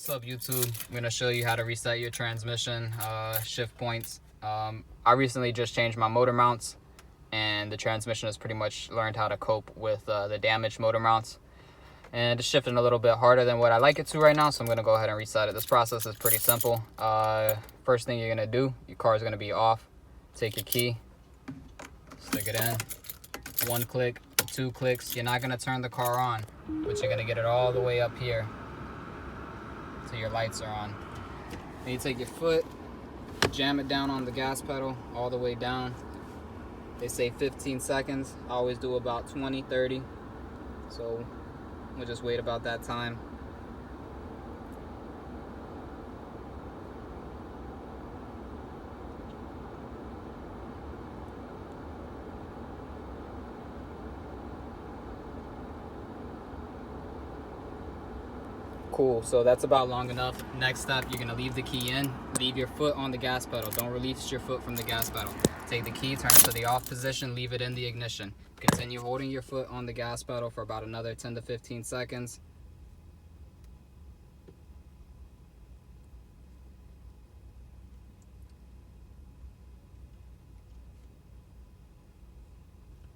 What's up, YouTube? I'm going to show you how to reset your transmission shift points. I recently just changed my motor mounts, and the transmission has pretty much learned how to cope with the damaged motor mounts. And it's shifting a little bit harder than what I like it to right now, so I'm going to go ahead and reset it. This process is pretty simple. First thing you're going to do, your car is going to be off. Take your key, stick it in. 1 click, 2 clicks. You're not going to turn the car on, but you're going to get it all the way up here so your lights are on. Then you take your foot, jam it down on the gas pedal all the way down. They say 15 seconds. I always do about 20, 30. So we'll just wait about that time. Cool, so that's about long enough. Next step, you're gonna leave the key in, leave your foot on the gas pedal. Don't release your foot from the gas pedal. Take the key, turn it to the off position, leave it in the ignition. Continue holding your foot on the gas pedal for about another 10 to 15 seconds.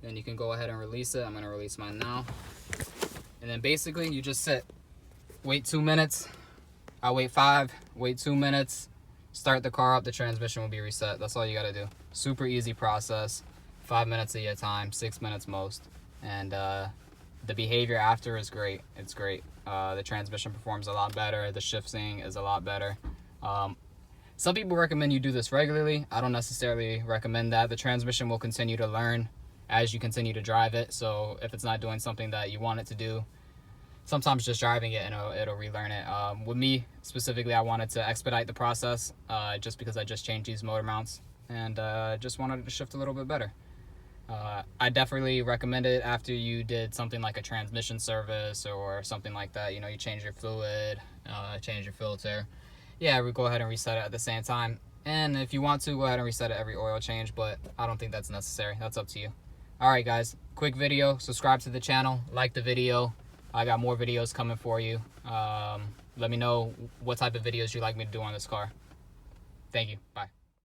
Then you can go ahead and release it. I'm gonna release mine now. And then basically you just sit. Wait 2 minutes. I'll wait 5, wait 2 minutes, start the car up, the transmission will be reset. That's all you gotta do. Super easy process. 5 minutes of your time, 6 minutes most. And the behavior after is great. It's great. The transmission performs a lot better. The shifting is a lot better. Some people recommend you do this regularly. I don't necessarily recommend that. The transmission will continue to learn as you continue to drive it. So if it's not doing something that you want it to do, sometimes just driving it and it'll relearn it. With me specifically, I wanted to expedite the process just because I just changed these motor mounts and just wanted it to shift a little bit better. I definitely recommend it after you did something like a transmission service or something like that. You know, you change your fluid, change your filter. Yeah, we go ahead and reset it at the same time. And if you want to, go ahead and reset it every oil change, but I don't think that's necessary. That's up to you. All right, guys, quick video. Subscribe to the channel, like the video. I got more videos coming for you. Let me know what type of videos you'd like me to do on this car. Thank you. Bye.